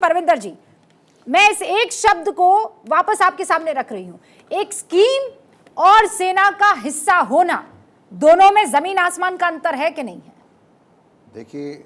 परविंदर जी, मैं इस एक शब्द को वापस आपके सामने रख रही हूं। एक स्कीम और सेना का हिस्सा होना, दोनों में जमीन आसमान का अंतर है कि नहीं है? देखिए,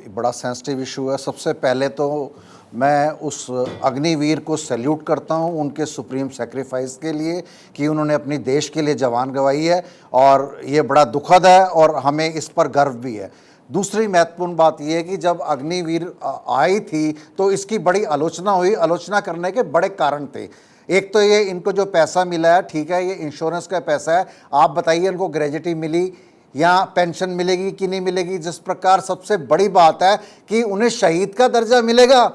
बड़ा सेंसिटिव इशू है। सबसे पहले तो मैं उस अग्निवीर को सैल्यूट करता हूं उनके सुप्रीम सेक्रीफाइस के लिए कि उन्होंने अपनी देश के लिए जान गंवाई है, और ये बड़ा दुखद है और हमें इस पर गर्व भी है। दूसरी महत्वपूर्ण बात यह है कि जब अग्निवीर आई थी तो इसकी बड़ी आलोचना हुई। आलोचना करने के बड़े कारण थे। एक तो ये, इनको जो पैसा मिला है, ठीक है, ये इंश्योरेंस का पैसा है। आप बताइए, इनको ग्रेजुटी मिली या पेंशन मिलेगी कि नहीं मिलेगी? जिस प्रकार सबसे बड़ी बात है कि उन्हें शहीद का दर्जा मिलेगा।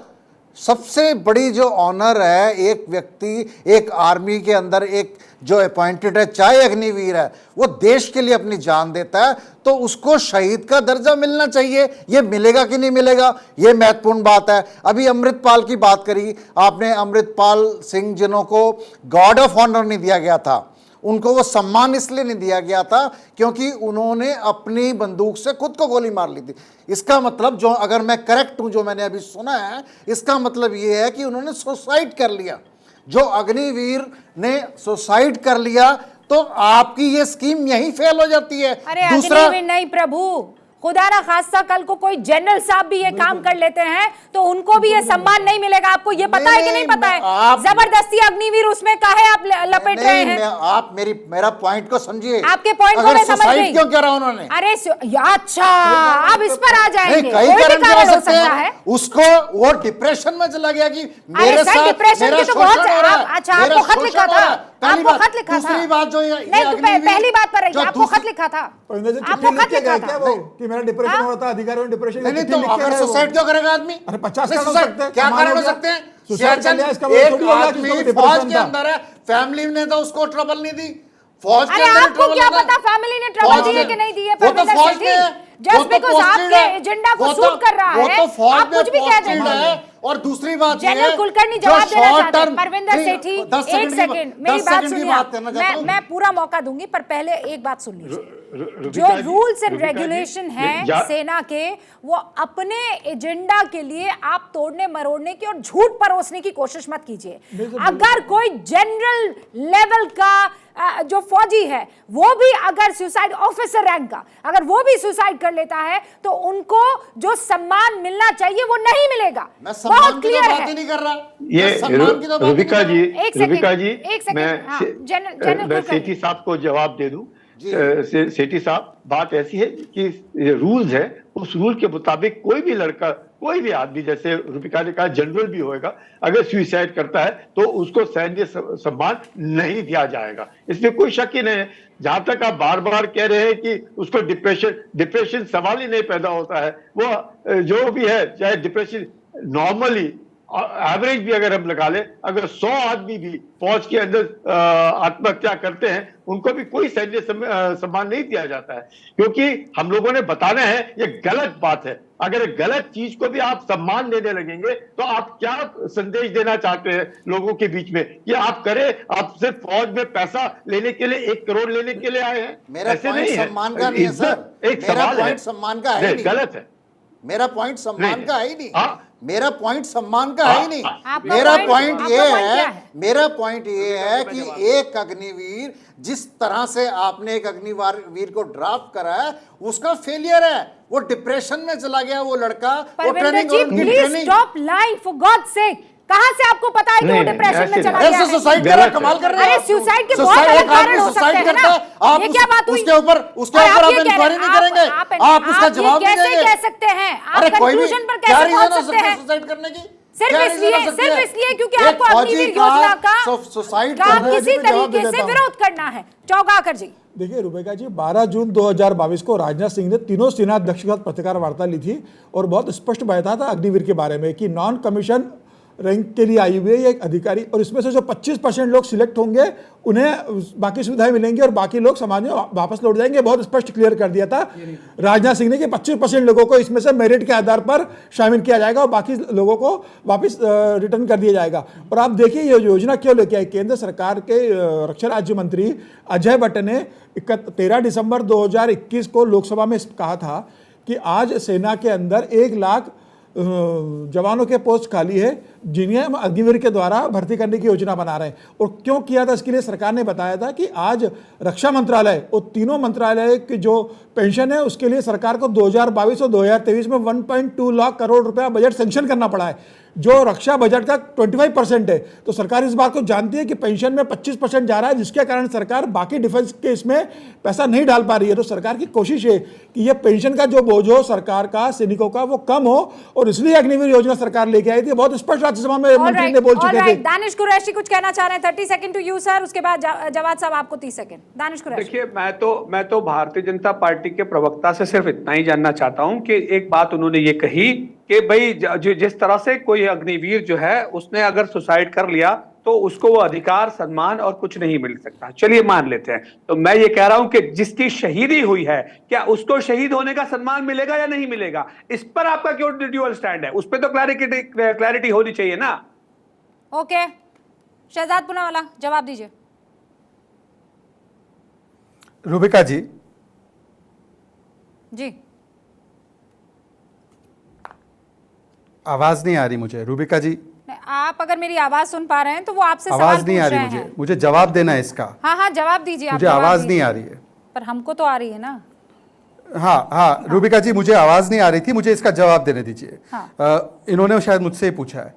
सबसे बड़ी जो ऑनर है, एक व्यक्ति एक आर्मी के अंदर एक जो अपॉइंटेड है, चाहे अग्निवीर है, वो देश के लिए अपनी जान देता है, तो उसको शहीद का दर्जा मिलना चाहिए। ये मिलेगा कि नहीं मिलेगा, ये महत्वपूर्ण बात है। अभी अमृतपाल की बात करी आपने। अमृतपाल सिंह जिन्हों को गार्ड ऑफ ऑनर नहीं दिया गया था, उनको वो सम्मान इसलिए नहीं दिया गया था क्योंकि उन्होंने अपनी बंदूक से खुद को गोली मार ली थी। इसका मतलब, जो अगर मैं करेक्ट हूं, जो मैंने अभी सुना है, इसका मतलब ये है कि उन्होंने सुसाइड कर लिया। जो अग्निवीर ने सुसाइड कर लिया, तो आपकी ये स्कीम यहीं फेल हो जाती है। अरे अग्निवीर नहीं प्रभु, खुदा ना खास्ता कल को कोई जनरल साहब भी ये काम कर लेते हैं तो उनको भी ये सम्मान नहीं मिलेगा। आपको ये पता है कि नहीं पता है? जबरदस्ती अग्निवीर उसमें काहे आप लपेट रहे हैं? आप मेरा पॉइंट को समझिए। आपके पॉइंट को मैं समझ गई। क्यों कह रहा उन्होंने? अरे अच्छा, अब इस पर आ जाएंगे। कई कोई भी कारण कारण हो हो सकते सकता हैं। है। उसको वो डिप्रेशन में चला गया कि मेरे साथ डिप्रेशन मेरा की तो बहुत शोषण हो रहा है। अच्छा, आपको खत लिखा था, आपको खत लिखा था। दूसरी बात जो नहीं, तो पहली बात पर रही, आपको खत लिखा था, आपको खत लिखा था कि मेरा डिप्रेशन हो रहा था, अधिकारी में डिप्रेशन। नहीं तो अगर सुसाइड क्यों करेगा आदमी? अरे 50 कारण हो सकते हैं। क्या कारण हो सकते हैं? एक आदमी फौज के अंदर है, फैमिली ने तो उसको ट्रबल नहीं दी। फौज के अंदर आपको क्या पता फैमिली ने ट्रबल दी है कि नहीं दी है? जस्ट बिकॉज़ आपके एजेंडा को सूट कर रहा है, आप कुछ भी कह देते हैं। और दूसरी बात, जनरल कुलकर्णी जवाब देना चाहते हैं। परविंदर सेठी, एक सेकंड मेरी बात सुनिए। मैं पूरा मौका दूंगी, पर पहले एक बात सुन लीजिए। जो रूल्स एंड रेगुलेशन है सेना के, वो अपने एजेंडा के लिए आप तोड़ने मरोड़ने की और झूठ परोसने की कोशिश मत कीजिए। अगर कोई जनरल लेवल का जो फौजी है, वो भी अगर सुसाइड, ऑफिसर रैंक का, अगर वो भी सुसाइड कर लेता है तो उनको जो सम्मान मिलना चाहिए वो नहीं मिलेगा। बहुत क्लियर है। नहीं कर रहा ये रुबिका जी, मैं जनरल सेठी साहब को जवाब दे दूं। सेठी साहब, बात ऐसी है कि रूल्स है, उस रूल के मुताबिक कोई भी लड़का, कोई भी आदमी, जैसे रुबिका ने कहा जनरल भी होएगा, अगर सुसाइड करता है तो उसको सैन्य सम्मान नहीं दिया जाएगा। इसमें कोई शक ही नहीं है। जहां तक आप बार बार कह रहे हैं कि उसको डिप्रेशन सवाल ही नहीं पैदा होता है। वो जो भी है, चाहे डिप्रेशन नॉर्मली एवरेज भी अगर हम लगा ले, अगर 100 आदमी भी फौज के अंदर आत्महत्या करते हैं, उनको भी कोई सैन्य सम्मान नहीं दिया जाता है, क्योंकि हम लोगों ने बताना है ये गलत बात है। अगर गलत चीज को भी आप सम्मान देने लगेंगे तो आप क्या संदेश देना चाहते हैं लोगों के बीच में कि आप करें? आप सिर्फ फौज में पैसा लेने के लिए, 1 करोड़ लेने के लिए आए हैं? मेरा पॉइंट सम्मान का नहीं है सर। एक सवाल है, सम्मान का है, गलत है। मेरा पॉइंट सम्मान का है ही नहीं। मेरा पॉइंट सम्मान का है ही नहीं। मेरा पॉइंट ये है कि एक अग्निवीर, जिस तरह से आपने एक अग्निवीर को ड्राफ्ट करा है, उसका फेलियर है। वो डिप्रेशन में चला गया वो लड़का। वो training, please stop lying for God sake. कहां से आपको पता है कि वो डिप्रेशन में चला गया है? सुसाइड कर रहा है, कमाल कर रहा है। अरे सुसाइड के बहुत अलग कारण हो सकते हैं ना। आप ये क्या बात हुई? उसके ऊपर आप इंक्वायरी नहीं करेंगे? आप उसका जवाब नहीं देंगे? कैसे कह सकते हैं आप? कंक्लूजन पर कैसे पहुंच सकते हैं सुसाइड करने की? सिर्फ इसलिए क्योंकि आपको अग्निवीर योजना का सुसाइड किसी तरीके से विरोध करना है। चौगाकर जी, देखिए रुबिका जी, 12 जून 2022 को राजनाथ सिंह ने तीनों सेना अध्यक्ष के साथ पत्रकार वार्ता ली थी और बहुत स्पष्ट बताया था अग्निवीर के बारे में कि नॉन कमीशन रैंक के लिए आई हुई है एक अधिकारी, और इसमें से जो 25% लोग सिलेक्ट होंगे उन्हें बाकी सुविधाएं मिलेंगी और बाकी लोग समाज में वापस लौट जाएंगे। बहुत स्पष्ट क्लियर कर दिया था राजनाथ सिंह ने कि 25% लोगों को इसमें से मेरिट के आधार पर शामिल किया जाएगा और बाकी लोगों को वापस रिटर्न कर दिया जाएगा। और आप देखिए ये योजना क्यों लेके आई। केंद्र सरकार के रक्षा राज्य मंत्री अजय भट्ट ने 13 दिसंबर 2021 को लोकसभा में कहा था कि आज सेना के अंदर 1 लाख जवानों के पोस्ट खाली है जिन्हें हम अग्निवीर के द्वारा भर्ती करने की योजना बना रहे हैं। और क्यों किया था इसके लिए सरकार ने बताया था कि आज रक्षा मंत्रालय और तीनों मंत्रालय की जो पेंशन है उसके लिए सरकार को 2022 और 2023 में 1.2 लाख करोड़ रुपया बजट सेंक्शन करना पड़ा है, जो रक्षा बजट का 25% है। तो सरकार इस बात को जानती है कि पेंशन में 25% जा रहा है, जिसके कारण सरकार बाकी डिफेंस के इसमें पैसा नहीं डाल पा रही है। तो सरकार की कोशिश है कि ये पेंशन का जो बोझ हो सरकार का, सैनिकों का, वो कम हो, और इसलिए अग्निवीर योजना सरकार लेके आई थी। बहुत स्पष्ट राज्यसभा में मंत्री ने बोल चुके थे। दानिश कुरैशी कुछ कहना चाह रहे हैं। 30 सेकंड टू यू सर, उसके बाद जवाद साहब आपको 30 सेकंड। दानिश कुरैशी। देखिए, मैं तो भारतीय जनता पार्टी के प्रवक्ता से सिर्फ इतना ही जानना चाहता हूं कि एक बात उन्होंने ये कही कि भाई जिस तरह से कोई अग्निवीर जो है उसने अगर सुसाइड कर लिया तो उसको वो अधिकार, सम्मान और कुछ नहीं मिल सकता। चलिए मान लेते हैं, तो मैं ये कह रहा हूं कि जिसकी शहीदी हुई है, क्या उसको शहीद होने का सम्मान मिलेगा या नहीं मिलेगा? इस पर आपका क्यों ड्यूअल स्टैंड है? उस पर तो क्लैरिटी होनी चाहिए ना। ओके, शहजाद पूनावाला जवाब दीजिए। रूबिका जी, जी आवाज नहीं आ रही मुझे। रूबिका जी, आप अगर मेरी आवाज सुन पा रहे हैं तो वो आपसे सवाल आवाज नहीं आ रही हैं। मुझे जवाब देना है इसका। हाँ, जवाब दीजिए। मुझे आवाज नहीं आ रही है। पर हमको तो आ रही है ना। हाँ, रूबिका जी, मुझे आवाज नहीं आ रही थी, मुझे इसका जवाब देने दीजिए। इन्होंने शायद मुझसे ही पूछा है।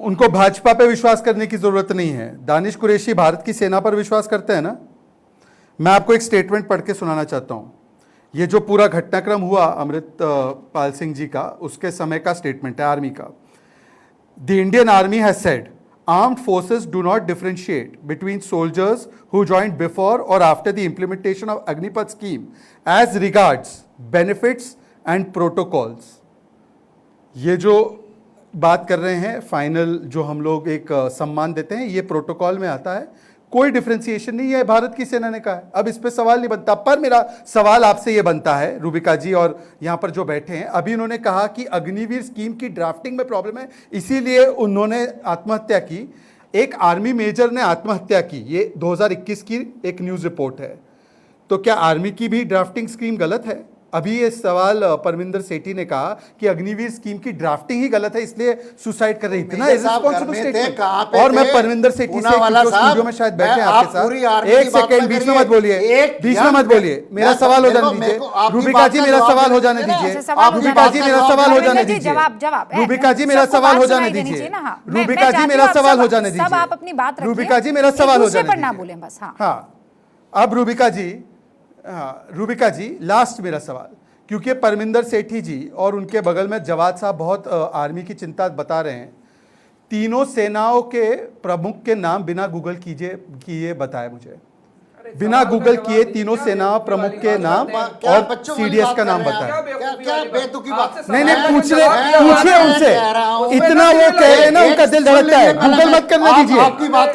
उनको भाजपा पे विश्वास करने की जरूरत नहीं है। दानिश कुरैशी भारत की सेना पर विश्वास करते हैं ना। मैं आपको एक स्टेटमेंट पढ़ के सुनाना चाहता हूं। ये जो पूरा घटनाक्रम हुआ अमृतपाल सिंह जी का, उसके समय का स्टेटमेंट है आर्मी का। The Indian army has said, armed forces do not differentiate between soldiers who joined before और after the implementation of Agnipath scheme as regards benefits and protocols. ये जो बात कर रहे हैं फाइनल, जो हम लोग एक सम्मान देते हैं, ये प्रोटोकॉल में आता है। कोई डिफरेंशिएशन नहीं है, भारत की सेना ने कहा है। अब इस पे सवाल नहीं बनता। पर मेरा सवाल आपसे ये बनता है, रूबिका जी और यहाँ पर जो बैठे हैं, अभी उन्होंने कहा कि अग्निवीर स्कीम की ड्राफ्टिंग में प्रॉब्लम है, इसीलिए उन्होंने आत्महत्या की। एक आर्मी मेजर ने आत्महत्या की, ये 2021 की एक न्यूज़ रिपोर्ट है। तो क्या आर्मी की भी ड्राफ्टिंग स्कीम गलत है? अभी ये सवाल परमिंदर सेठी ने कहा कि अग्निवीर स्कीम की ड्राफ्टिंग ही गलत है, इसलिए सुसाइड कर रही। इतना इररिस्पांसिबल स्टेटमेंट। और मैं परमिंदर सेठी से स्टूडियो में शायद बैठे आपके साथ, एक सेकंड बीच में मत बोलिए, बीच में मत बोलिए, मेरा सवाल हो जाने दीजिए। रूबिका जी मेरा सवाल हो जाने दीजिए। रूबिका जी मेरा सवाल हो जाने दीजिए। रूबिका जी मेरा सवाल हो जाने दीजिए। रूबिका जी मेरा सवाल हो जाने दीजिए। आप अपनी बात रखिए। रूबिका जी मेरा सवाल हो जाने ना बोले बस। हाँ, अब रूबिका जी लास्ट मेरा सवाल, क्योंकि परमिंदर सेठी जी और उनके बगल में जवाद साहब बहुत आर्मी की चिंता बता रहे हैं। तीनों सेनाओं के प्रमुख के नाम बिना गूगल किए बताए मुझे, बिना गूगल किए तीनों सेना प्रमुख के नाम और सीडीएस का नाम बताया। नहीं, पूछिए उनसे, इतना वो कह रहे हैं ना, उनका दिल धड़कता है। गूगल मत करने दीजिए,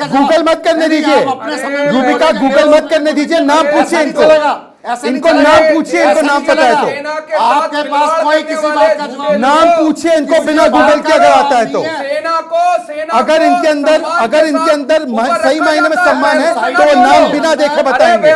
गूगल मत करने दीजिए, रूबिका गूगल मत करने दीजिए। नाम पूछिए इनको नाम पूछिए, इनको नाम पता है तो आपके पास कोई किसी बात का जवाब नाम पूछिए इनको बिना गूगल के अगर आता है तो। अगर इनके अंदर सही मायने में सम्मान है तो वो नाम बिना देखे बताएंगे।